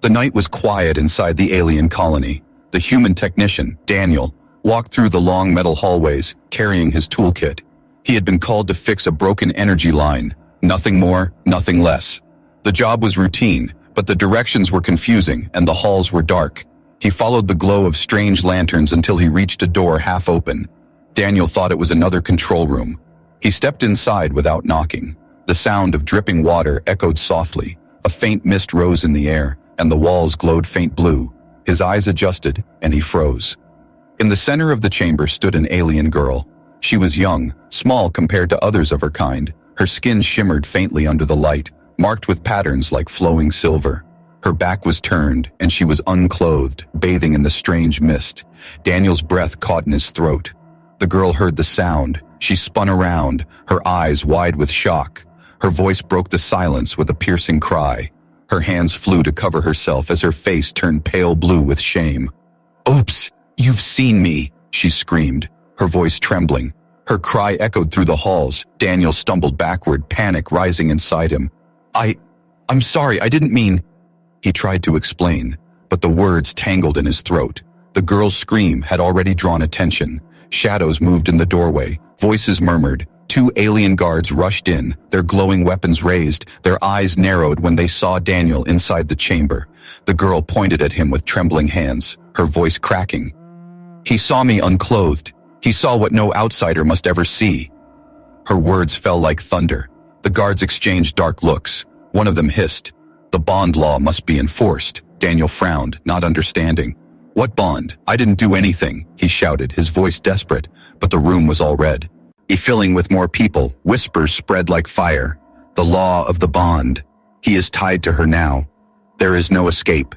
The night was quiet inside the alien colony. The human technician, Daniel, walked through the long metal hallways, carrying his toolkit. He had been called to fix a broken energy line. Nothing more, nothing less. The job was routine, but the directions were confusing and the halls were dark. He followed the glow of strange lanterns until he reached a door half open. Daniel thought it was another control room. He stepped inside without knocking. The sound of dripping water echoed softly. A faint mist rose in the air, and the walls glowed faint blue. His eyes adjusted, and he froze. In the center of the chamber stood an alien girl. She was young, small compared to others of her kind. Her skin shimmered faintly under the light, marked with patterns like flowing silver. Her back was turned, and she was unclothed, bathing in the strange mist. Daniel's breath caught in his throat. The girl heard the sound. She spun around, her eyes wide with shock. Her voice broke the silence with a piercing cry. Her hands flew to cover herself as her face turned pale blue with shame. "Oops, you've seen me," she screamed, her voice trembling. Her cry echoed through the halls. Daniel stumbled backward, panic rising inside him. I'm sorry, I didn't mean..." He tried to explain, but the words tangled in his throat. The girl's scream had already drawn attention. Shadows moved in the doorway. Voices murmured. 2 alien guards rushed in, their glowing weapons raised. Their eyes narrowed when they saw Daniel inside the chamber. The girl pointed at him with trembling hands, her voice cracking. "He saw me unclothed. He saw what no outsider must ever see." Her words fell like thunder. The guards exchanged dark looks. One of them hissed, "The bond law must be enforced." Daniel frowned, not understanding. "What bond? I didn't do anything," he shouted, his voice desperate, but the room was all red. Filling with more people, whispers spread like fire. "The law of the bond. He is tied to her now. There is no escape."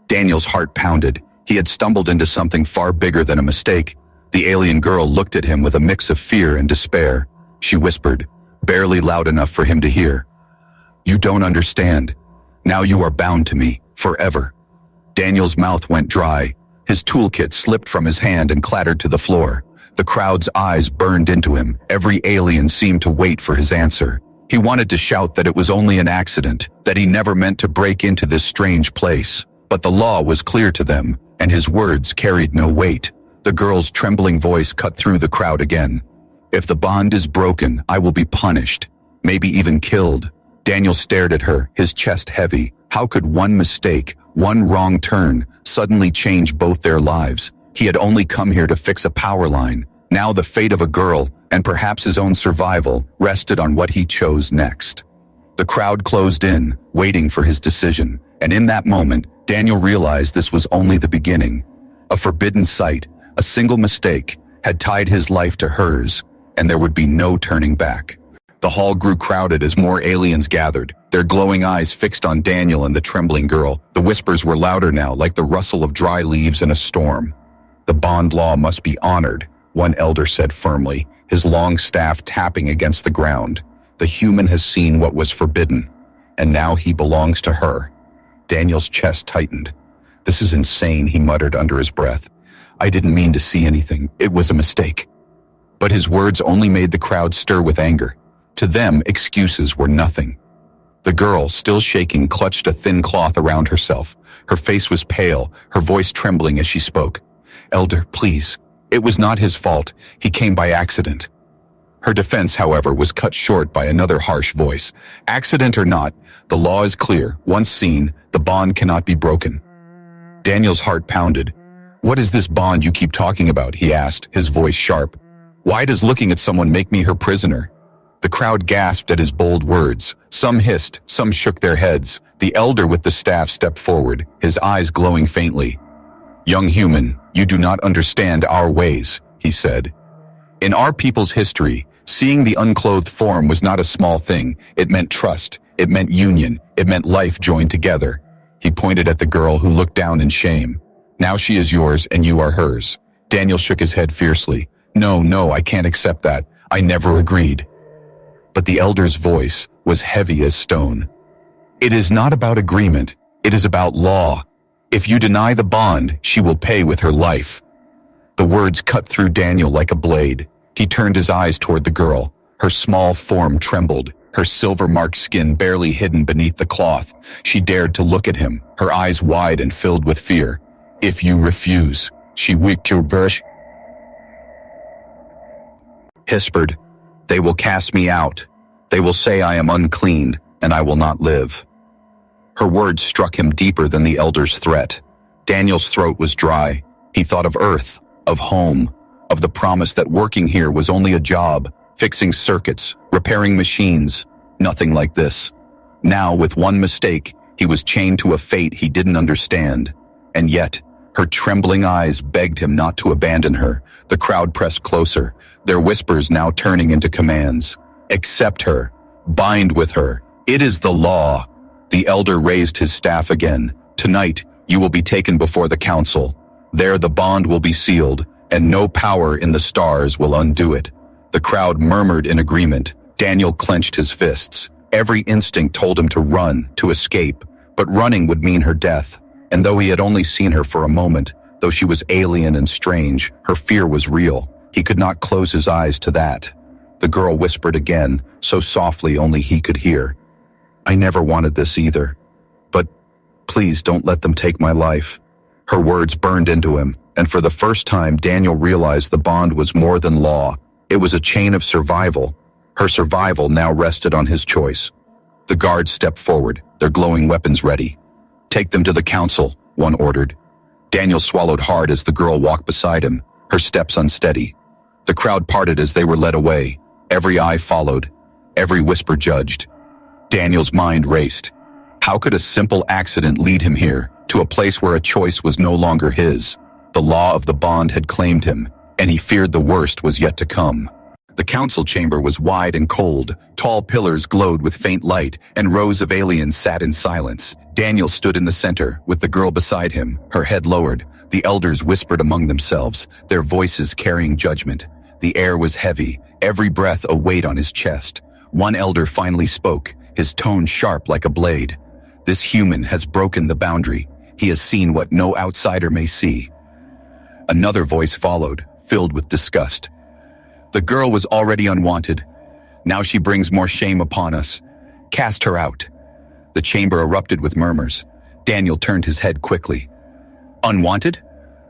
Daniel's heart pounded. He had stumbled into something far bigger than a mistake. The alien girl looked at him with a mix of fear and despair. She whispered, barely loud enough for him to hear, "You don't understand. Now you are bound to me, forever." Daniel's mouth went dry. His toolkit slipped from his hand and clattered to the floor. The crowd's eyes burned into him. Every alien seemed to wait for his answer. He wanted to shout that it was only an accident, that he never meant to break into this strange place. But the law was clear to them, and his words carried no weight. The girl's trembling voice cut through the crowd again. "If the bond is broken, I will be punished, maybe even killed." Daniel stared at her, his chest heavy. How could one mistake, one wrong turn, suddenly change both their lives? He had only come here to fix a power line. Now the fate of a girl, and perhaps his own survival, rested on what he chose next. The crowd closed in, waiting for his decision, and in that moment, Daniel realized this was only the beginning. A forbidden sight, a single mistake, had tied his life to hers, and there would be no turning back. The hall grew crowded as more aliens gathered, their glowing eyes fixed on Daniel and the trembling girl. The whispers were louder now, like the rustle of dry leaves in a storm. "The bond law must be honored," one elder said firmly, his long staff tapping against the ground. "The human has seen what was forbidden, and now he belongs to her." Daniel's chest tightened. "This is insane," he muttered under his breath. "I didn't mean to see anything. It was a mistake." But his words only made the crowd stir with anger. To them, excuses were nothing. The girl, still shaking, clutched a thin cloth around herself. Her face was pale, her voice trembling as she spoke. "Elder, please. It was not his fault. He came by accident." Her defense, however, was cut short by another harsh voice. "Accident or not, the law is clear. Once seen, the bond cannot be broken." Daniel's heart pounded. "What is this bond you keep talking about?" he asked, his voice sharp. "Why does looking at someone make me her prisoner?" The crowd gasped at his bold words. Some hissed, some shook their heads. The elder with the staff stepped forward, his eyes glowing faintly. "Young human, you do not understand our ways," he said. "In our people's history, seeing the unclothed form was not a small thing. It meant trust, it meant union, it meant life joined together." He pointed at the girl, who looked down in shame. "Now she is yours and you are hers." Daniel shook his head fiercely. No, I can't accept that. I never agreed." But the elder's voice was heavy as stone. "It is not about agreement. It is about law. If you deny the bond, she will pay with her life." The words cut through Daniel like a blade. He turned his eyes toward the girl. Her small form trembled. her silver-marked skin barely hidden beneath the cloth. She dared to look at him, her eyes wide and filled with fear. "If you refuse," she whispered, "they will cast me out. They will say I am unclean, and I will not live." Her words struck him deeper than the elder's threat. Daniel's throat was dry. He thought of Earth, of home, of the promise that working here was only a job, fixing circuits, repairing machines. Nothing like this. Now, with one mistake, he was chained to a fate he didn't understand. And yet, her trembling eyes begged him not to abandon her. The crowd pressed closer, their whispers now turning into commands. "Accept her. Bind with her. It is the law." The elder raised his staff again. "Tonight, you will be taken before the council. There the bond will be sealed, and no power in the stars will undo it." The crowd murmured in agreement. Daniel clenched his fists. Every instinct told him to run, to escape, but running would mean her death. And though he had only seen her for a moment, though she was alien and strange, her fear was real. He could not close his eyes to that. The girl whispered again, so softly only he could hear. "I never wanted this either. But please don't let them take my life." Her words burned into him, and for the first time Daniel realized the bond was more than law. It was a chain of survival. Her survival now rested on his choice. The guards stepped forward, their glowing weapons ready. "Take them to the council," one ordered. Daniel swallowed hard as the girl walked beside him, her steps unsteady. The crowd parted as they were led away. Every eye followed, every whisper judged. Daniel's mind raced. How could a simple accident lead him here, to a place where a choice was no longer his? The law of the bond had claimed him, and he feared the worst was yet to come. The council chamber was wide and cold. Tall pillars glowed with faint light, and rows of aliens sat in silence. Daniel stood in the center, with the girl beside him, her head lowered. The elders whispered among themselves, their voices carrying judgment. The air was heavy, every breath a weight on his chest. One elder finally spoke, his tone sharp like a blade. "This human has broken the boundary. He has seen what no outsider may see." Another voice followed, filled with disgust. "The girl was already unwanted. Now she brings more shame upon us. Cast her out." The chamber erupted with murmurs. Daniel turned his head quickly. "Unwanted?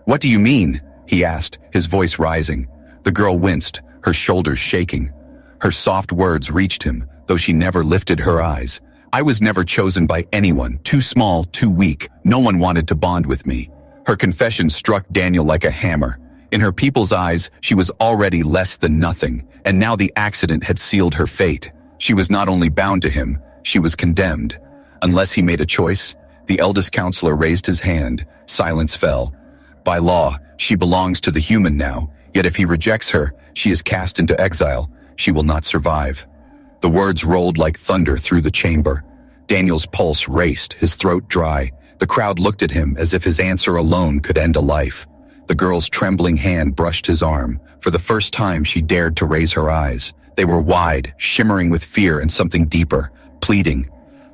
What do you mean?" he asked, his voice rising. The girl winced, her shoulders shaking. Her soft words reached him, though she never lifted her eyes. "I was never chosen by anyone, too small, too weak. No one wanted to bond with me." Her confession struck Daniel like a hammer. In her people's eyes, she was already less than nothing, and now the accident had sealed her fate. She was not only bound to him, she was condemned. Unless he made a choice, the eldest counselor raised his hand. Silence fell. By law, she belongs to the human now, yet if he rejects her, she is cast into exile. She will not survive. The words rolled like thunder through the chamber. Daniel's pulse raced, his throat dry. The crowd looked at him as if his answer alone could end a life. The girl's trembling hand brushed his arm. For the first time, she dared to raise her eyes. They were wide, shimmering with fear and something deeper, pleading.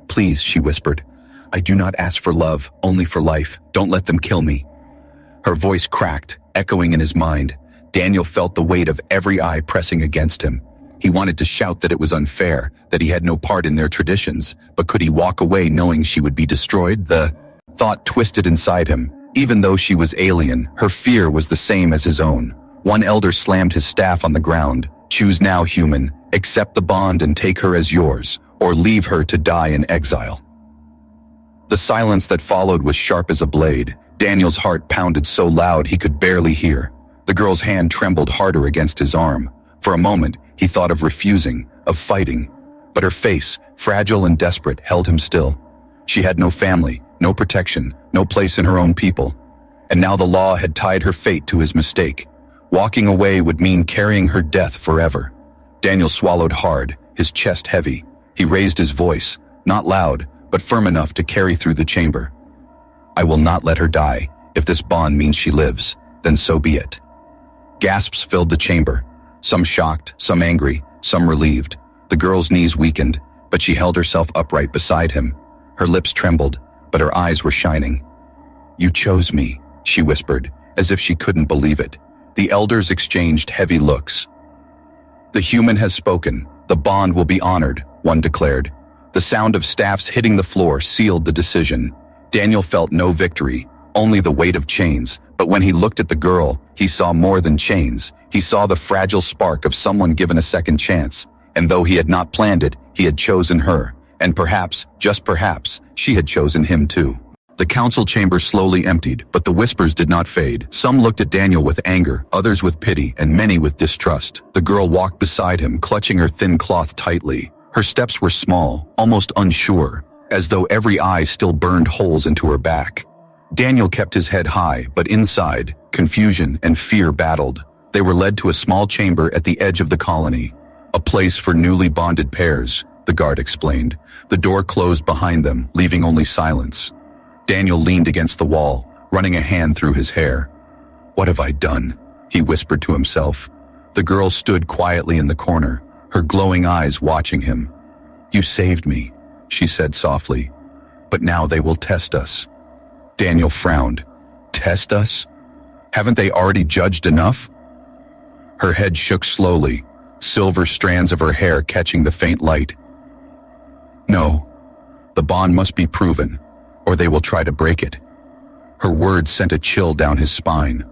"Please," she whispered. "I do not ask for love, only for life. Don't let them kill me." Her voice cracked, echoing in his mind. Daniel felt the weight of every eye pressing against him. He wanted to shout that it was unfair, that he had no part in their traditions, but could he walk away knowing she would be destroyed? The thought twisted inside him. Even though she was alien, her fear was the same as his own. One elder slammed his staff on the ground. "Choose now, human. Accept the bond and take her as yours, or leave her to die in exile." The silence that followed was sharp as a blade. Daniel's heart pounded so loud he could barely hear. The girl's hand trembled harder against his arm. For a moment, he thought of refusing, of fighting. But her face, fragile and desperate, held him still. She had no family, no protection, no place in her own people. And now the law had tied her fate to his mistake. Walking away would mean carrying her death forever. Daniel swallowed hard, his chest heavy. He raised his voice, not loud, but firm enough to carry through the chamber. "I will not let her die. If this bond means she lives, then so be it." Gasps filled the chamber. Some shocked, some angry, some relieved. The girl's knees weakened, but she held herself upright beside him. Her lips trembled, but her eyes were shining. "You chose me," she whispered, as if she couldn't believe it. The elders exchanged heavy looks. "The human has spoken. The bond will be honored. one declared. The sound of staffs hitting the floor sealed the decision. Daniel felt no victory, only the weight of chains, but when he looked at the girl, he saw more than chains. He saw the fragile spark of someone given a second chance, and though he had not planned it, he had chosen her, and perhaps, just perhaps, she had chosen him too. The council chamber slowly emptied, but the whispers did not fade. Some looked at Daniel with anger, others with pity, and many with distrust. The girl walked beside him, clutching her thin cloth tightly. Her steps were small, almost unsure, as though every eye still burned holes into her back. Daniel kept his head high, but inside, confusion and fear battled. They were led to a small chamber at the edge of the colony. A place for newly bonded pairs, the guard explained. The door closed behind them, leaving only silence. Daniel leaned against the wall, running a hand through his hair. "What have I done?" he whispered to himself. The girl stood quietly in the corner, her glowing eyes watching him. "You saved me," she said softly. "But now they will test us." Daniel frowned. "Test us? Haven't they already judged enough?" Her head shook slowly, silver strands of her hair catching the faint light. "No, the bond must be proven, or they will try to break it." Her words sent a chill down his spine.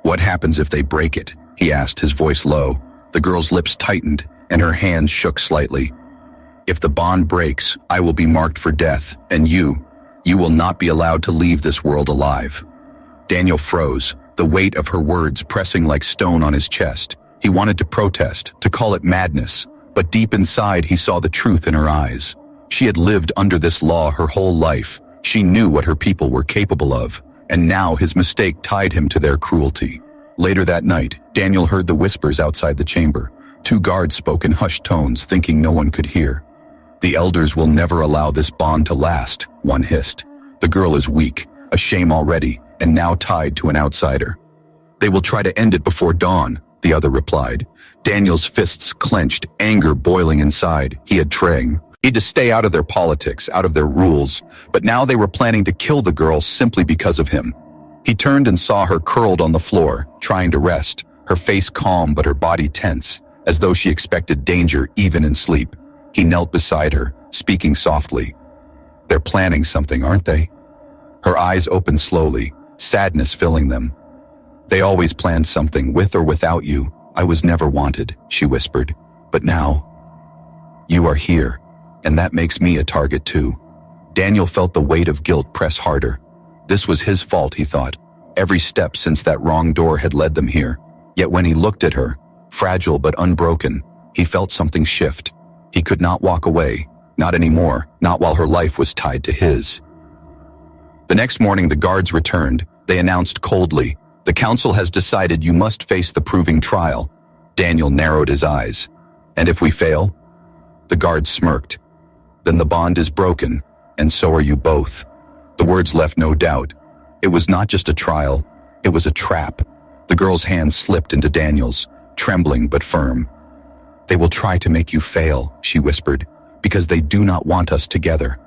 "What happens if they break it?" he asked, his voice low. The girl's lips tightened, and her hands shook slightly. "If the bond breaks, I will be marked for death, and you will not be allowed to leave this world alive." Daniel froze, the weight of her words pressing like stone on his chest. He wanted to protest, to call it madness, but deep inside he saw the truth in her eyes. She had lived under this law her whole life. She knew what her people were capable of, and now his mistake tied him to their cruelty. Later that night, Daniel heard the whispers outside the chamber. Two guards spoke in hushed tones, thinking no one could hear. "The elders will never allow this bond to last," one hissed. "The girl is weak, a shame already, and now tied to an outsider." "They will try to end it before dawn," the other replied. Daniel's fists clenched, anger boiling inside. He had to stay out of their politics, out of their rules, but now they were planning to kill the girl simply because of him. He turned and saw her curled on the floor, trying to rest, her face calm but her body tense, as though she expected danger even in sleep. He knelt beside her, speaking softly. "They're planning something, aren't they?" Her eyes opened slowly, sadness filling them. "They always planned something, with or without you. I was never wanted," she whispered. "But now, you are here, and that makes me a target too." Daniel felt the weight of guilt press harder. This was his fault, he thought. Every step since that wrong door had led them here. Yet when he looked at her, fragile but unbroken, he felt something shift. He could not walk away, not anymore, not while her life was tied to his. The next morning the guards returned. They announced coldly, "The council has decided you must face the proving trial." Daniel narrowed his eyes. "And if we fail?" The guards smirked. "Then the bond is broken, and so are you both." The words left no doubt. It was not just a trial, it was a trap. The girl's hand slipped into Daniel's, trembling but firm. "They will try to make you fail," she whispered, "because they do not want us together."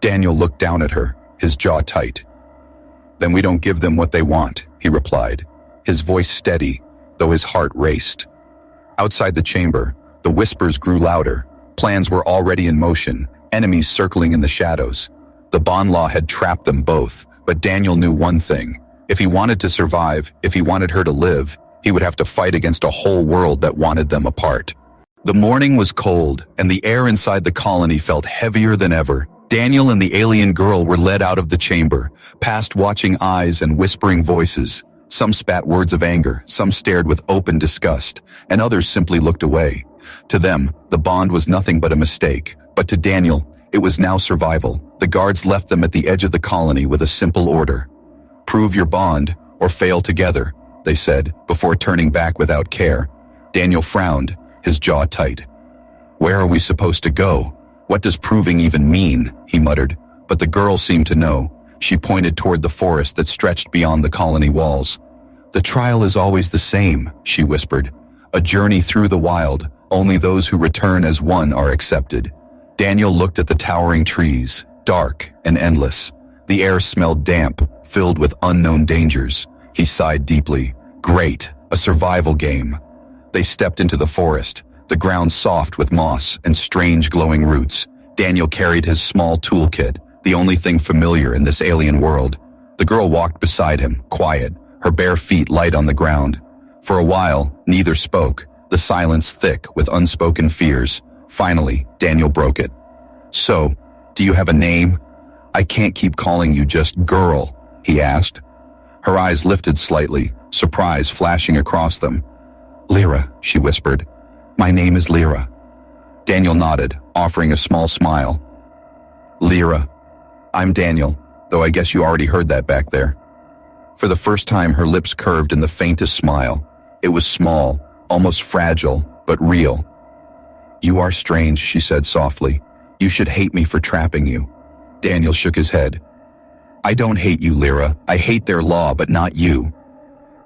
Daniel looked down at her, his jaw tight. "Then we don't give them what they want," he replied, his voice steady, though his heart raced. Outside the chamber, the whispers grew louder. Plans were already in motion, enemies circling in the shadows. The bond law had trapped them both, but Daniel knew one thing. If he wanted to survive, if he wanted her to live, he would have to fight against a whole world that wanted them apart. The morning was cold, and the air inside the colony felt heavier than ever. Daniel and the alien girl were led out of the chamber, past watching eyes and whispering voices. Some spat words of anger, some stared with open disgust, and others simply looked away. To them, the bond was nothing but a mistake, but to Daniel, it was now survival. The guards left them at the edge of the colony with a simple order. "Prove your bond, or fail together," they said, before turning back without care. Daniel frowned, his jaw tight. "Where are we supposed to go? What does proving even mean?" he muttered, but the girl seemed to know. She pointed toward the forest that stretched beyond the colony walls. "The trial is always the same," she whispered. "A journey through the wild. Only those who return as one are accepted." Daniel looked at the towering trees, dark and endless. The air smelled damp, filled with unknown dangers. He sighed deeply. Great, a survival game. They stepped into the forest. the ground soft with moss and strange glowing roots. Daniel carried his small toolkit, the only thing familiar in this alien world. The girl walked beside him, quiet, her bare feet light on the ground. For a while, neither spoke, the silence thick with unspoken fears. Finally, Daniel broke it. "So, do you have a name? I can't keep calling you just girl," he asked. Her eyes lifted slightly, surprise flashing across them. "Lyra," she whispered. "My name is Lyra." Daniel nodded, offering a small smile. "Lyra. I'm Daniel, though I guess you already heard that back there." For the first time, her lips curved in the faintest smile. It was small, almost fragile, but real. "You are strange," she said softly. "You should hate me for trapping you." Daniel shook his head. "I don't hate you, Lyra. I hate their law, but not you."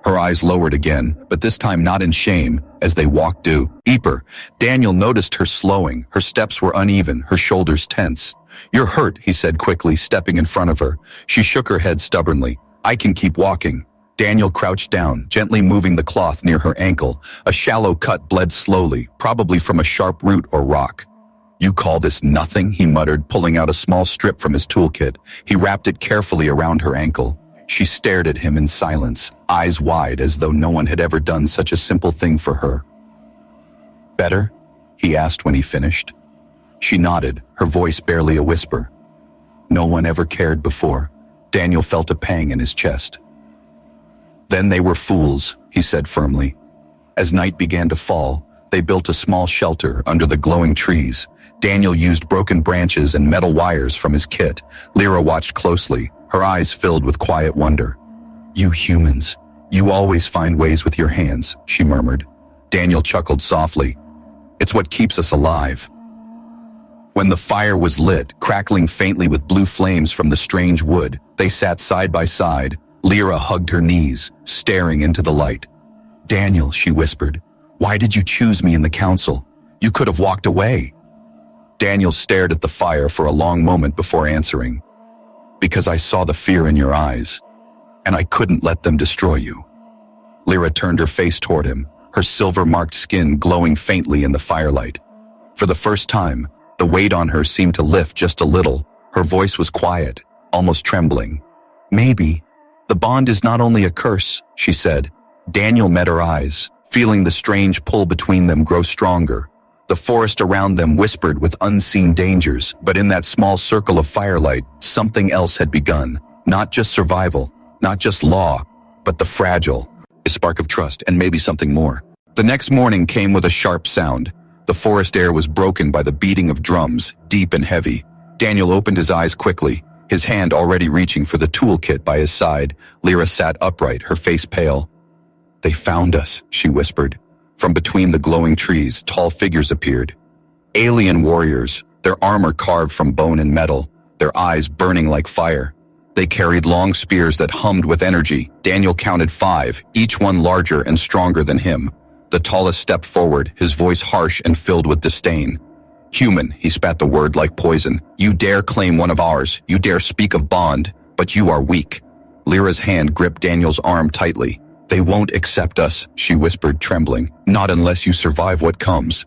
Her eyes lowered again, but this time not in shame, as they walked deeper. Daniel noticed her slowing. Her steps were uneven, her shoulders tense. "You're hurt," he said quickly, stepping in front of her. She shook her head stubbornly. "I can keep walking." Daniel crouched down, gently moving the cloth near her ankle. A shallow cut bled slowly, probably from a sharp root or rock. "You call this nothing?" he muttered, pulling out a small strip from his toolkit. He wrapped it carefully around her ankle. She stared at him in silence, eyes wide as though no one had ever done such a simple thing for her. "Better?" he asked when he finished. She nodded, her voice barely a whisper. No one ever cared before. Daniel felt a pang in his chest. "Then they were fools," he said firmly. As night began to fall, they built a small shelter under the glowing trees. Daniel used broken branches and metal wires from his kit. Lyra watched closely, her eyes filled with quiet wonder. "You humans, you always find ways with your hands," she murmured. Daniel chuckled softly. "It's what keeps us alive." When the fire was lit, crackling faintly with blue flames from the strange wood, they sat side by side. Lyra hugged her knees, staring into the light. "Daniel," she whispered, "why did you choose me in the council? You could have walked away." Daniel stared at the fire for a long moment before answering. "Because I saw the fear in your eyes, and I couldn't let them destroy you." Lyra turned her face toward him, her silver-marked skin glowing faintly in the firelight. For the first time, the weight on her seemed to lift just a little. Her voice was quiet, almost trembling. "Maybe. The bond is not only a curse," she said. Daniel met her eyes, feeling the strange pull between them grow stronger. The forest around them whispered with unseen dangers, but in that small circle of firelight, something else had begun. Not just survival, not just law, but the fragile, a spark of trust, and maybe something more. The next morning came with a sharp sound. The forest air was broken by the beating of drums, deep and heavy. Daniel opened his eyes quickly, his hand already reaching for the toolkit by his side. Lyra sat upright, her face pale. "They found us," she whispered. From between the glowing trees, tall figures appeared. Alien warriors, their armor carved from bone and metal, their eyes burning like fire. They carried long spears that hummed with energy. Daniel counted 5, each one larger and stronger than him. The tallest stepped forward, his voice harsh and filled with disdain. "Human," he spat the word like poison. "You dare claim one of ours, you dare speak of bond, but you are weak." Lyra's hand gripped Daniel's arm tightly. "They won't accept us," she whispered, trembling. "Not unless you survive what comes."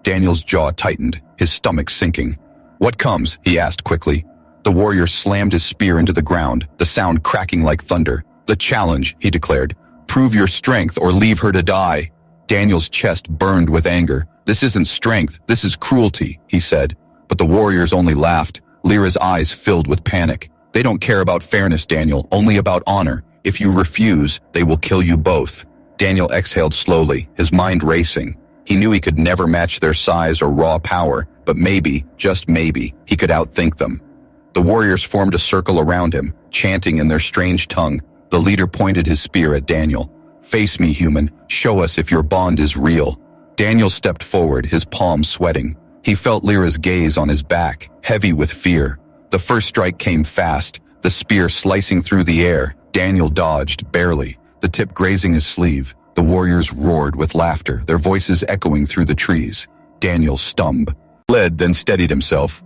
Daniel's jaw tightened, his stomach sinking. "What comes?" he asked quickly. The warrior slammed his spear into the ground, the sound cracking like thunder. "The challenge," he declared. "Prove your strength or leave her to die." Daniel's chest burned with anger. "This isn't strength, this is cruelty," he said. But the warriors only laughed. Lyra's eyes filled with panic. "They don't care about fairness, Daniel, only about honor. If you refuse, they will kill you both." Daniel exhaled slowly, his mind racing. He knew he could never match their size or raw power, but maybe, just maybe, he could outthink them. The warriors formed a circle around him, chanting in their strange tongue. The leader pointed his spear at Daniel. "Face me, human. Show us if your bond is real." Daniel stepped forward, his palms sweating. He felt Lyra's gaze on his back, heavy with fear. The first strike came fast, the spear slicing through the air. Daniel dodged, barely, the tip grazing his sleeve. The warriors roared with laughter, their voices echoing through the trees. Daniel bled, then steadied himself.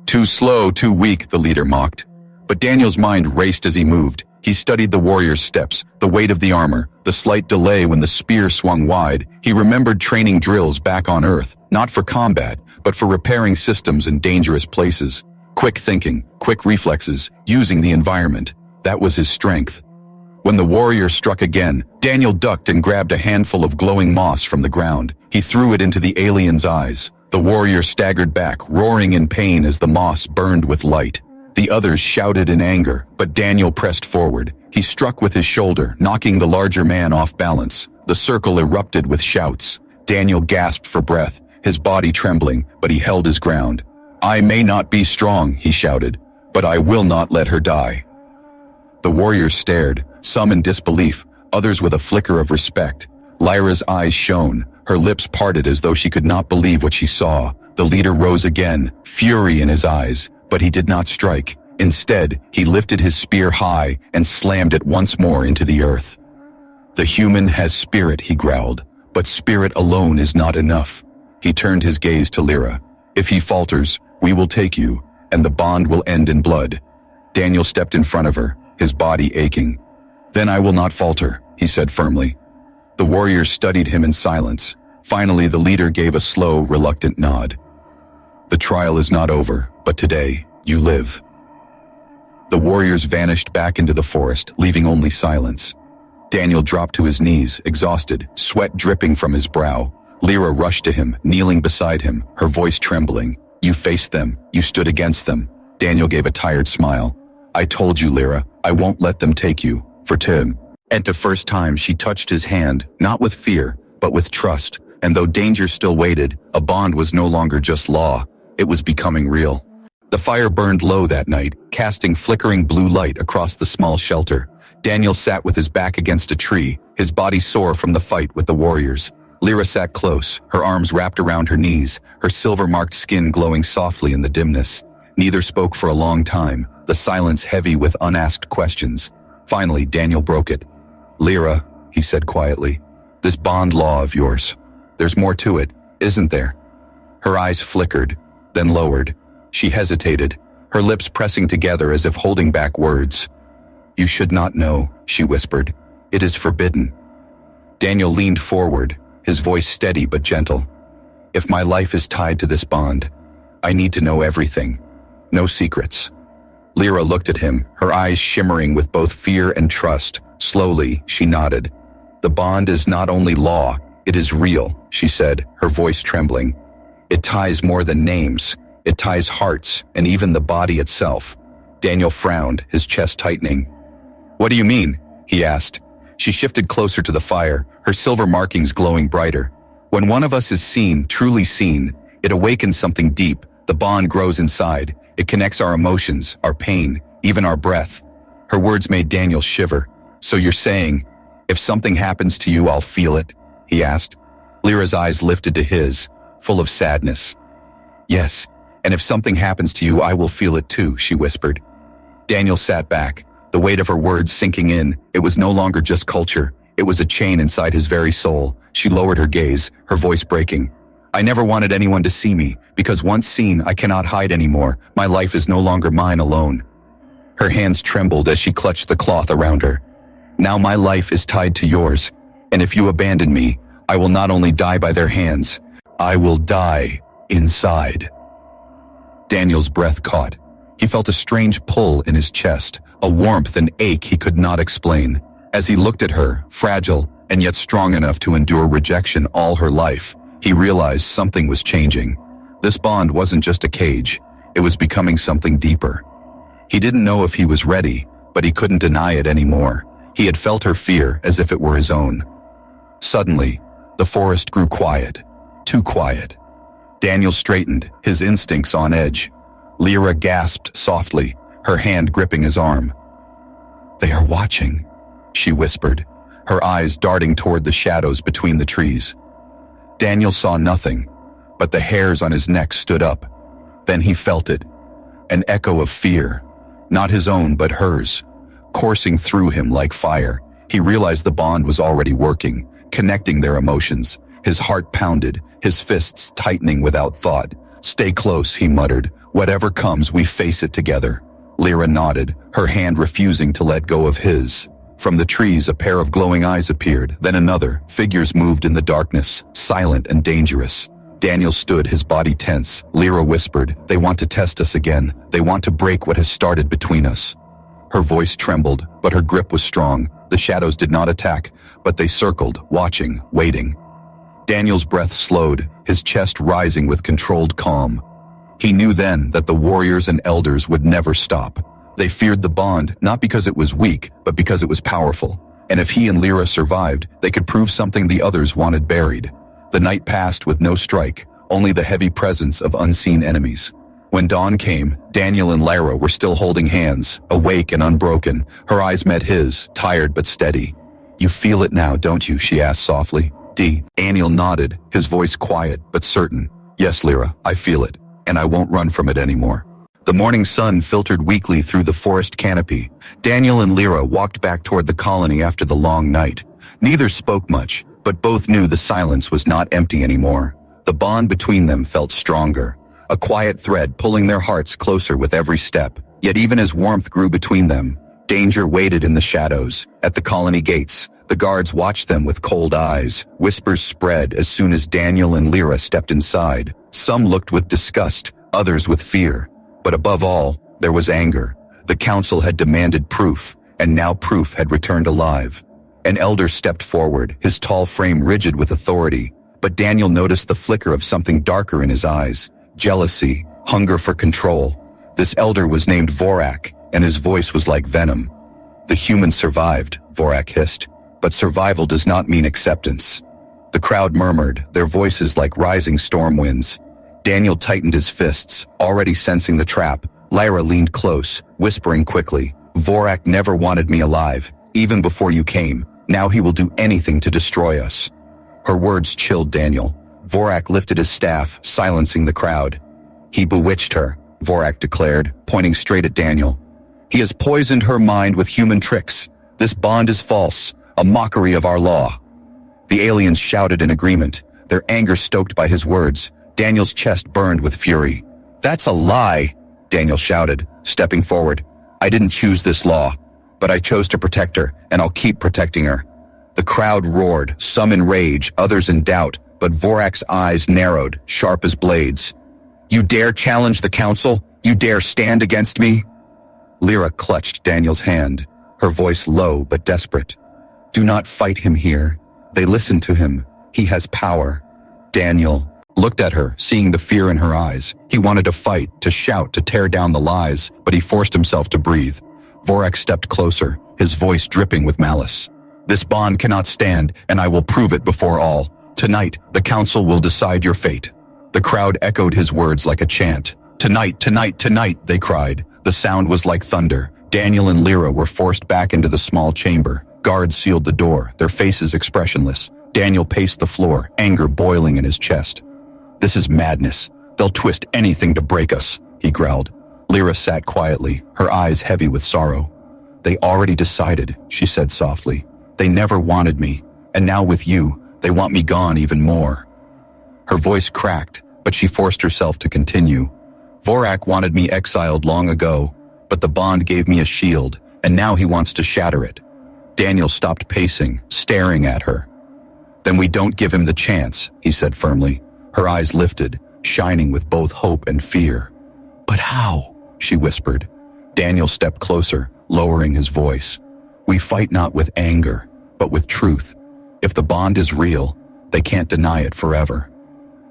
"Too slow, too weak," the leader mocked. But Daniel's mind raced as he moved. He studied the warrior's steps, the weight of the armor, the slight delay when the spear swung wide. He remembered training drills back on Earth, not for combat, but for repairing systems in dangerous places. Quick thinking, quick reflexes, using the environment. That was his strength. When the warrior struck again, Daniel ducked and grabbed a handful of glowing moss from the ground. He threw it into the alien's eyes. The warrior staggered back, roaring in pain as the moss burned with light. The others shouted in anger, but Daniel pressed forward. He struck with his shoulder, knocking the larger man off balance. The circle erupted with shouts. Daniel gasped for breath, his body trembling, but he held his ground. "I may not be strong," he shouted, "but I will not let her die." The warriors stared, some in disbelief, others with a flicker of respect. Lyra's eyes shone, her lips parted as though she could not believe what she saw. The leader rose again, fury in his eyes, but he did not strike. Instead, he lifted his spear high and slammed it once more into the earth. "The human has spirit," he growled, "but spirit alone is not enough." He turned his gaze to Lyra. "If he falters, we will take you, and the bond will end in blood." Daniel stepped in front of her, his body aching. "Then I will not falter," he said firmly. The warriors studied him in silence. Finally, the leader gave a slow, reluctant nod. "The trial is not over, but today, you live." The warriors vanished back into the forest, leaving only silence. Daniel dropped to his knees, exhausted, sweat dripping from his brow. Lyra rushed to him, kneeling beside him, her voice trembling. "You faced them. You stood against them." Daniel gave a tired smile. "I told you, Lyra, I won't let them take you. For Tim." And the first time she touched his hand, not with fear, but with trust. And though danger still waited, a bond was no longer just law. It was becoming real. The fire burned low that night, casting flickering blue light across the small shelter. Daniel sat with his back against a tree, his body sore from the fight with the warriors. Lyra sat close, her arms wrapped around her knees, her silver-marked skin glowing softly in the dimness. Neither spoke for a long time, the silence heavy with unasked questions. Finally, Daniel broke it. "Lyra," he said quietly, "this bond law of yours, there's more to it, isn't there?" Her eyes flickered, then lowered. She hesitated, her lips pressing together as if holding back words. "You should not know," she whispered. "It is forbidden." Daniel leaned forward, his voice steady but gentle. "If my life is tied to this bond, I need to know everything. No secrets." Lyra looked at him, her eyes shimmering with both fear and trust. Slowly, she nodded. "The bond is not only law, it is real," she said, her voice trembling. "It ties more than names. It ties hearts, and even the body itself." Daniel frowned, his chest tightening. "What do you mean?" he asked. She shifted closer to the fire, her silver markings glowing brighter. "When one of us is seen, truly seen, it awakens something deep. The bond grows inside. It connects our emotions, our pain, even our breath." Her words made Daniel shiver. "So you're saying, if something happens to you, I'll feel it?" he asked. Lyra's eyes lifted to his, full of sadness. "Yes, and if something happens to you, I will feel it too," she whispered. Daniel sat back, the weight of her words sinking in. It was no longer just culture. It was a chain inside his very soul. She lowered her gaze, her voice breaking. "I never wanted anyone to see me, because once seen, I cannot hide anymore. My life is no longer mine alone." Her hands trembled as she clutched the cloth around her. "Now my life is tied to yours, and if you abandon me, I will not only die by their hands, I will die inside." Daniel's breath caught. He felt a strange pull in his chest, a warmth and ache he could not explain. As he looked at her, fragile and yet strong enough to endure rejection all her life, he realized something was changing. This bond wasn't just a cage, it was becoming something deeper. He didn't know if he was ready, but he couldn't deny it anymore. He had felt her fear as if it were his own. Suddenly, the forest grew quiet, too quiet. Daniel straightened, his instincts on edge. Lyra gasped softly, her hand gripping his arm. "They are watching," she whispered, her eyes darting toward the shadows between the trees. Daniel saw nothing, but the hairs on his neck stood up. Then he felt it, an echo of fear, not his own but hers, coursing through him like fire. He realized the bond was already working, connecting their emotions. His heart pounded, his fists tightening without thought. "Stay close," he muttered. "Whatever comes, we face it together." Lyra nodded, her hand refusing to let go of his. From the trees, a pair of glowing eyes appeared, then another. Figures moved in the darkness, silent and dangerous. Daniel stood, his body tense. Lyra whispered, "They want to test us again. They want to break what has started between us." Her voice trembled, but her grip was strong. The shadows did not attack, but they circled, watching, waiting. Daniel's breath slowed, his chest rising with controlled calm. He knew then that the warriors and elders would never stop. They feared the bond, not because it was weak, but because it was powerful. And if he and Lyra survived, they could prove something the others wanted buried. The night passed with no strike, only the heavy presence of unseen enemies. When dawn came, Daniel and Lyra were still holding hands, awake and unbroken. Her eyes met his, tired but steady. "You feel it now, don't you?" she asked softly. Daniel nodded, his voice quiet but certain. "Yes, Lyra, I feel it, and I won't run from it anymore." The morning sun filtered weakly through the forest canopy. Daniel and Lyra walked back toward the colony after the long night. Neither spoke much, but both knew the silence was not empty anymore. The bond between them felt stronger, a quiet thread pulling their hearts closer with every step. Yet even as warmth grew between them, danger waited in the shadows. At the colony gates, the guards watched them with cold eyes. Whispers spread as soon as Daniel and Lyra stepped inside. Some looked with disgust, others with fear. But above all, there was anger. The council had demanded proof, and now proof had returned alive. An elder stepped forward, his tall frame rigid with authority. But Daniel noticed the flicker of something darker in his eyes. Jealousy, hunger for control. This elder was named Vorak, and his voice was like venom. "The humans survived," Vorak hissed. "But survival does not mean acceptance." The crowd murmured, their voices like rising storm winds. Daniel tightened his fists, already sensing the trap. Lyra leaned close, whispering quickly, "Vorak never wanted me alive, even before you came. Now he will do anything to destroy us." Her words chilled Daniel. Vorak lifted his staff, silencing the crowd. "He bewitched her," Vorak declared, pointing straight at Daniel. "He has poisoned her mind with human tricks. This bond is false, a mockery of our law." The aliens shouted in agreement, their anger stoked by his words. Daniel's chest burned with fury. "That's a lie," Daniel shouted, stepping forward. "I didn't choose this law, but I chose to protect her, and I'll keep protecting her." The crowd roared, some in rage, others in doubt, but Vorak's eyes narrowed, sharp as blades. "You dare challenge the council? You dare stand against me?" Lyra clutched Daniel's hand, her voice low but desperate. "Do not fight him here. They listen to him. He has power." Daniel looked at her, seeing the fear in her eyes. He wanted to fight, to shout, to tear down the lies, but he forced himself to breathe. Vorak stepped closer, his voice dripping with malice. "This bond cannot stand, and I will prove it before all. Tonight, the council will decide your fate." The crowd echoed his words like a chant. "Tonight, tonight, tonight," they cried. The sound was like thunder. Daniel and Lyra were forced back into the small chamber. Guards sealed the door, their faces expressionless. Daniel paced the floor, anger boiling in his chest. "This is madness. They'll twist anything to break us," he growled. Lyra sat quietly, her eyes heavy with sorrow. "They already decided," she said softly. "They never wanted me, and now with you, they want me gone even more." Her voice cracked, but she forced herself to continue. "Vorak wanted me exiled long ago, but the bond gave me a shield, and now he wants to shatter it." Daniel stopped pacing, staring at her. "Then we don't give him the chance," he said firmly. Her eyes lifted, shining with both hope and fear. "But how?" she whispered. Daniel stepped closer, lowering his voice. "We fight not with anger, but with truth. If the bond is real, they can't deny it forever."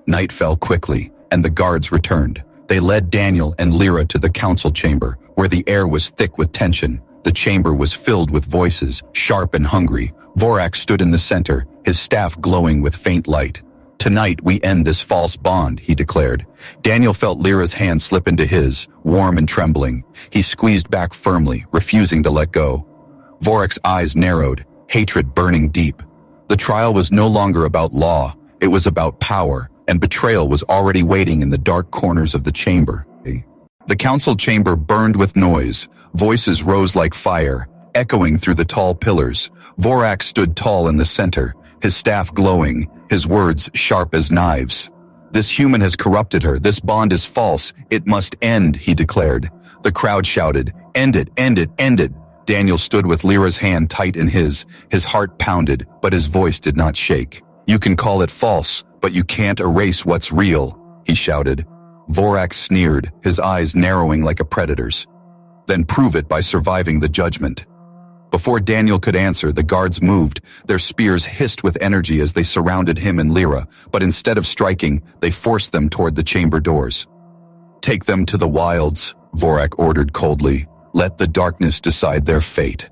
Night fell quickly, and the guards returned. They led Daniel and Lyra to the council chamber, where the air was thick with tension. The chamber was filled with voices, sharp and hungry. Vorak stood in the center, his staff glowing with faint light. "Tonight we end this false bond," he declared. Daniel felt Lyra's hand slip into his, warm and trembling. He squeezed back firmly, refusing to let go. Vorak's eyes narrowed, hatred burning deep. The trial was no longer about law, it was about power, and betrayal was already waiting in the dark corners of the chamber. The council chamber burned with noise. Voices rose like fire, echoing through the tall pillars. Vorak stood tall in the center, his staff glowing, his words sharp as knives. This human has corrupted her. This bond is false. It must end, he declared. The crowd shouted, "End it, end it, end it." Daniel stood with Lyra's hand tight in his heart pounded, but his voice did not shake. "You can call it false, but you can't erase what's real," he shouted. Vorak sneered, his eyes narrowing like a predator's. "Then prove it by surviving the judgment." Before Daniel could answer, the guards moved. Their spears hissed with energy as they surrounded him and Lyra, but instead of striking, they forced them toward the chamber doors. "Take them to the wilds," Vorak ordered coldly. "Let the darkness decide their fate."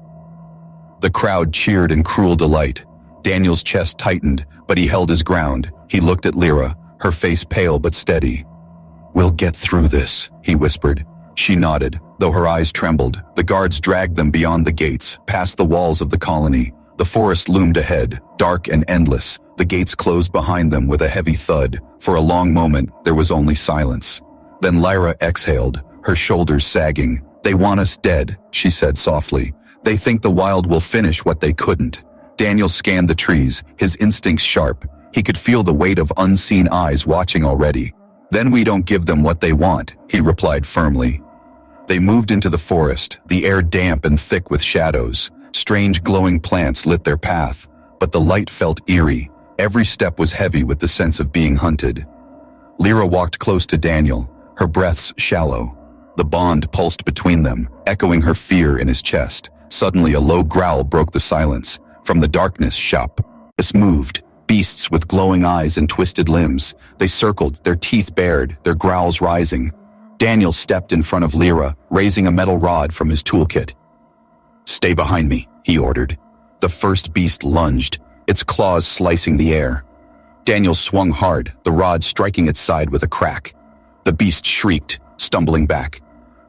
The crowd cheered in cruel delight. Daniel's chest tightened, but he held his ground. He looked at Lyra, her face pale but steady. "We'll get through this," he whispered. She nodded, though her eyes trembled. The guards dragged them beyond the gates, past the walls of the colony. The forest loomed ahead, dark and endless. The gates closed behind them with a heavy thud. For a long moment, there was only silence. Then Lyra exhaled, her shoulders sagging. "They want us dead," she said softly. "They think the wild will finish what they couldn't." Daniel scanned the trees, his instincts sharp. He could feel the weight of unseen eyes watching already. "Then we don't give them what they want," he replied firmly. They moved into the forest, the air damp and thick with shadows. Strange glowing plants lit their path, but the light felt eerie. Every step was heavy with the sense of being hunted. Lyra walked close to Daniel, her breaths shallow. The bond pulsed between them, echoing her fear in his chest. Suddenly a low growl broke the silence. From the darkness, This moved, beasts with glowing eyes and twisted limbs. They circled, their teeth bared, their growls rising. Daniel stepped in front of Lyra, raising a metal rod from his toolkit. "Stay behind me," he ordered. The first beast lunged, its claws slicing the air. Daniel swung hard, the rod striking its side with a crack. The beast shrieked, stumbling back.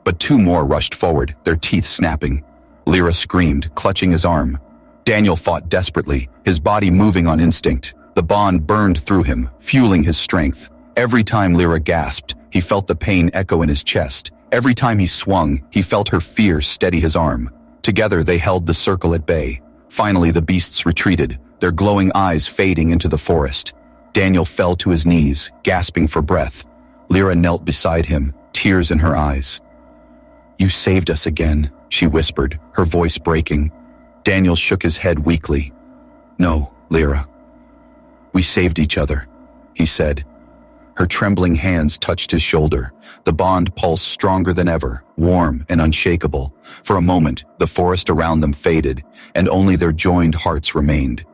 But two more rushed forward, their teeth snapping. Lyra screamed, clutching his arm. Daniel fought desperately, his body moving on instinct. The bond burned through him, fueling his strength. Every time Lyra gasped, he felt the pain echo in his chest. Every time he swung, he felt her fear steady his arm. Together they held the circle at bay. Finally the beasts retreated, their glowing eyes fading into the forest. Daniel fell to his knees, gasping for breath. Lyra knelt beside him, tears in her eyes. "You saved us again," she whispered, her voice breaking. Daniel shook his head weakly. "No, Lyra. We saved each other," he said. Her trembling hands touched his shoulder. The bond pulsed stronger than ever, warm and unshakable. For a moment, the forest around them faded, and only their joined hearts remained.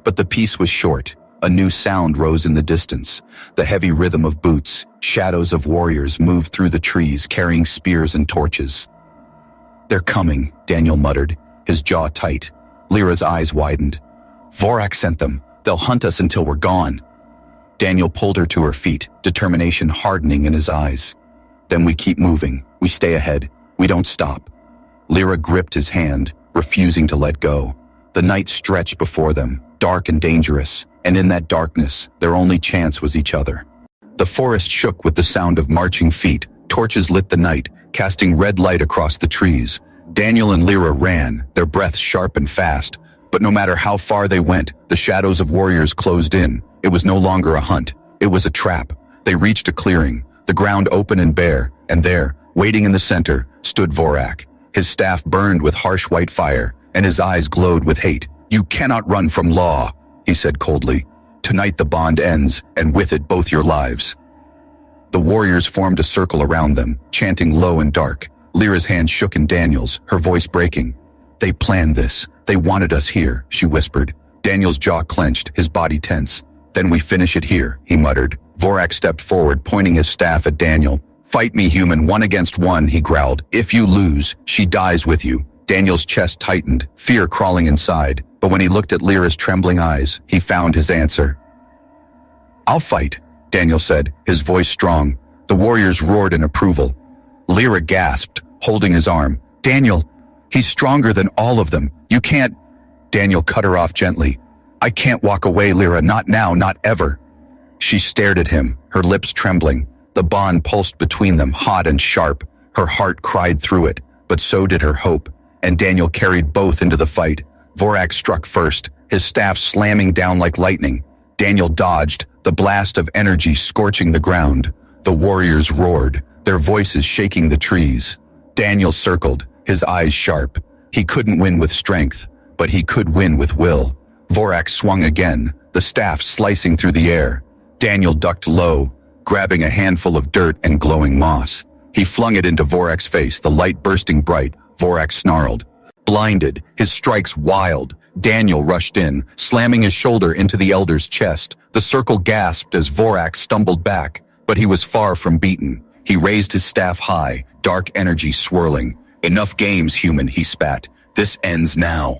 But the peace was short. A new sound rose in the distance. The heavy rhythm of boots, shadows of warriors moved through the trees carrying spears and torches. "They're coming," Daniel muttered, his jaw tight. Lyra's eyes widened. "Vorak sent them. They'll hunt us until we're gone." Daniel pulled her to her feet, determination hardening in his eyes. "Then we keep moving. We stay ahead. We don't stop." Lyra gripped his hand, refusing to let go. The night stretched before them, dark and dangerous, and in that darkness, their only chance was each other. The forest shook with the sound of marching feet. Torches lit the night, casting red light across the trees. Daniel and Lyra ran, their breaths sharp and fast. But no matter how far they went, the shadows of warriors closed in. It was no longer a hunt. It was a trap. They reached a clearing, the ground open and bare, and there, waiting in the center, stood Vorak. His staff burned with harsh white fire, and his eyes glowed with hate. "You cannot run from law," he said coldly. "Tonight the bond ends, and with it both your lives." The warriors formed a circle around them, chanting low and dark. Lyra's hand shook in Daniel's, her voice breaking. "They planned this. They wanted us here," she whispered. Daniel's jaw clenched, his body tense. "Then we finish it here," he muttered. Vorak stepped forward, pointing his staff at Daniel. "Fight me, human, 1 against 1, he growled. "If you lose, she dies with you." Daniel's chest tightened, fear crawling inside. But when he looked at Lyra's trembling eyes, he found his answer. "I'll fight," Daniel said, his voice strong. The warriors roared in approval. Lyra gasped, holding his arm. "Daniel, he's stronger than all of them. You can't—" Daniel cut her off gently. "I can't walk away, Lyra, not now, not ever." She stared at him, her lips trembling. The bond pulsed between them, hot and sharp. Her heart cried through it, but so did her hope. And Daniel carried both into the fight. Vorak struck first, his staff slamming down like lightning. Daniel dodged, the blast of energy scorching the ground. The warriors roared, their voices shaking the trees. Daniel circled, his eyes sharp. He couldn't win with strength, but he could win with will. Vorak swung again, the staff slicing through the air. Daniel ducked low, grabbing a handful of dirt and glowing moss. He flung it into Vorak's face, the light bursting bright. Vorak snarled. Blinded, his strikes wild, Daniel rushed in, slamming his shoulder into the elder's chest. The circle gasped as Vorak stumbled back, but he was far from beaten. He raised his staff high, dark energy swirling. Enough games, human, he spat. This ends now.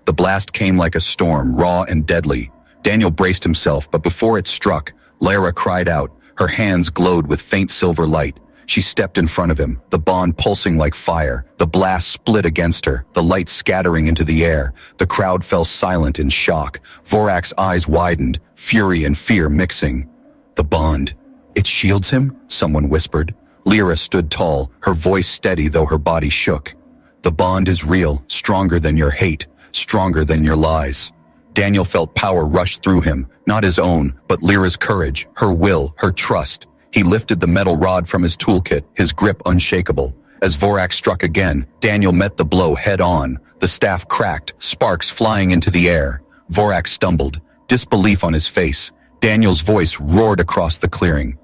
The blast came like a storm, raw and deadly. Daniel braced himself, but before it struck, Lara cried out. Her hands glowed with faint silver light. She stepped in front of him, the bond pulsing like fire. The blast split against her, the light scattering into the air. The crowd fell silent in shock. Vorak's eyes widened, fury and fear mixing. The bond. It shields him? Someone whispered. Lyra stood tall, her voice steady though her body shook. The bond is real, stronger than your hate, stronger than your lies. Daniel felt power rush through him, not his own, but Lyra's courage, her will, her trust. He lifted the metal rod from his toolkit, his grip unshakable. As Vorak struck again, Daniel met the blow head on. The staff cracked, sparks flying into the air. Vorak stumbled, disbelief on his face. Daniel's voice roared across the clearing.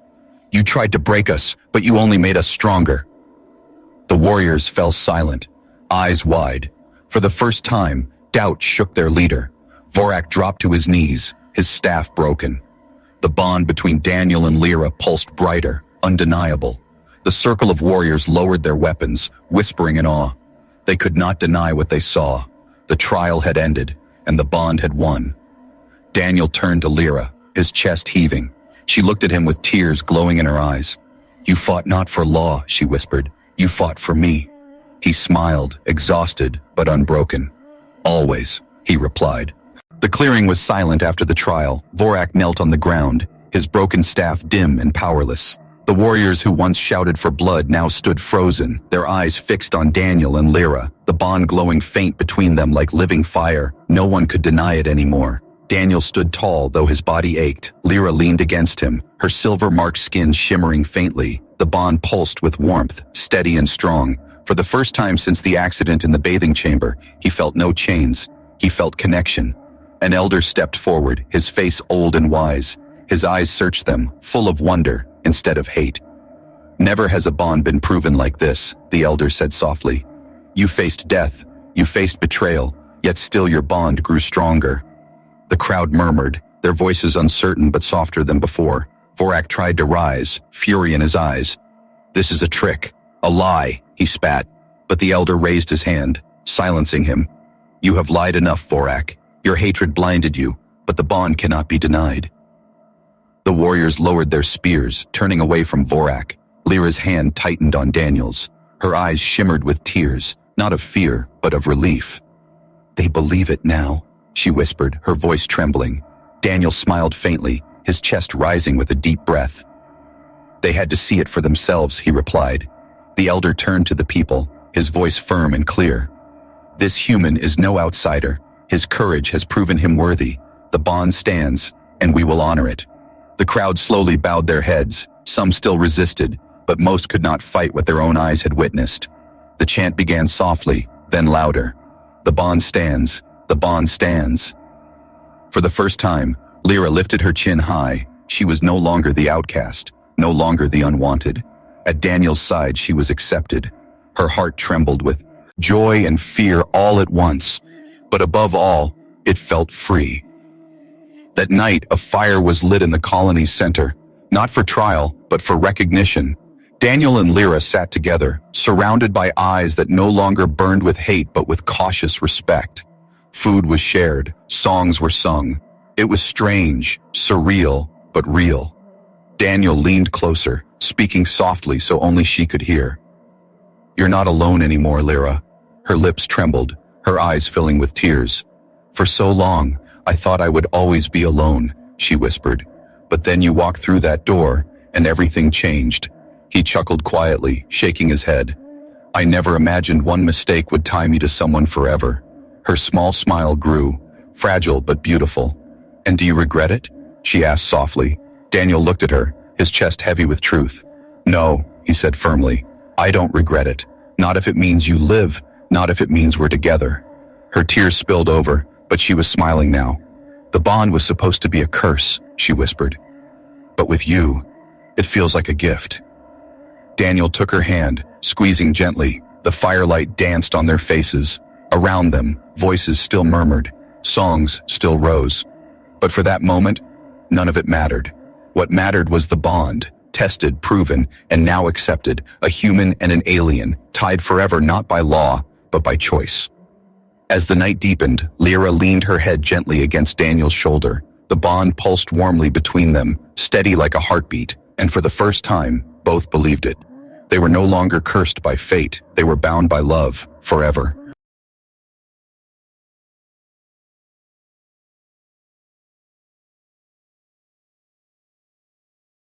You tried to break us, but you only made us stronger. The warriors fell silent, eyes wide. For the first time, doubt shook their leader. Vorak dropped to his knees, his staff broken. The bond between Daniel and Lyra pulsed brighter, undeniable. The circle of warriors lowered their weapons, whispering in awe. They could not deny what they saw. The trial had ended, and the bond had won. Daniel turned to Lyra, his chest heaving. She looked at him with tears glowing in her eyes. You fought not for law, she whispered. You fought for me. He smiled, exhausted, but unbroken. Always, he replied. The clearing was silent after the trial. Vorak knelt on the ground, his broken staff dim and powerless. The warriors who once shouted for blood now stood frozen, their eyes fixed on Daniel and Lyra, the bond glowing faint between them like living fire. No one could deny it anymore. Daniel stood tall, though his body ached. Lyra leaned against him, her silver-marked skin shimmering faintly. The bond pulsed with warmth, steady and strong. For the first time since the accident in the bathing chamber, he felt no chains. He felt connection. An elder stepped forward, his face old and wise. His eyes searched them, full of wonder instead of hate. Never has a bond been proven like this, the elder said softly. You faced death, you faced betrayal, yet still your bond grew stronger. The crowd murmured, their voices uncertain but softer than before. Vorak tried to rise, fury in his eyes. This is a trick, a lie, he spat, but the elder raised his hand, silencing him. You have lied enough, Vorak. Your hatred blinded you, but the bond cannot be denied. The warriors lowered their spears, turning away from Vorak. Lyra's hand tightened on Daniel's. Her eyes shimmered with tears, not of fear, but of relief. They believe it now, she whispered, her voice trembling. Daniel smiled faintly, his chest rising with a deep breath. They had to see it for themselves, he replied. The elder turned to the people, his voice firm and clear. This human is no outsider. His courage has proven him worthy. The bond stands, and we will honor it. The crowd slowly bowed their heads. Some still resisted, but most could not fight what their own eyes had witnessed. The chant began softly, then louder. The bond stands. The bond stands. For the first time, Lyra lifted her chin high. She was no longer the outcast, no longer the unwanted. At Daniel's side, she was accepted. Her heart trembled with joy and fear all at once. But above all, it felt free. That night, a fire was lit in the colony's center, not for trial, but for recognition. Daniel and Lyra sat together, surrounded by eyes that no longer burned with hate but with cautious respect. Food was shared, songs were sung. It was strange, surreal, but real. Daniel leaned closer, speaking softly so only she could hear. You're not alone anymore, Lyra. Her lips trembled, her eyes filling with tears. For so long, I thought I would always be alone, she whispered. But then you walked through that door, and everything changed. He chuckled quietly, shaking his head. I never imagined one mistake would tie me to someone forever. Her small smile grew, fragile but beautiful. And do you regret it? She asked softly. Daniel looked at her, his chest heavy with truth. No, he said firmly. I don't regret it. Not if it means you live, not if it means we're together. Her tears spilled over, but she was smiling now. The bond was supposed to be a curse, she whispered. But with you, it feels like a gift. Daniel took her hand, squeezing gently. The firelight danced on their faces. Around them, voices still murmured. Songs still rose. But for that moment, none of it mattered. What mattered was the bond, tested, proven, and now accepted, a human and an alien, tied forever not by law, but by choice. As the night deepened, Lyra leaned her head gently against Daniel's shoulder. The bond pulsed warmly between them, steady like a heartbeat, and for the first time, both believed it. They were no longer cursed by fate, they were bound by love, forever.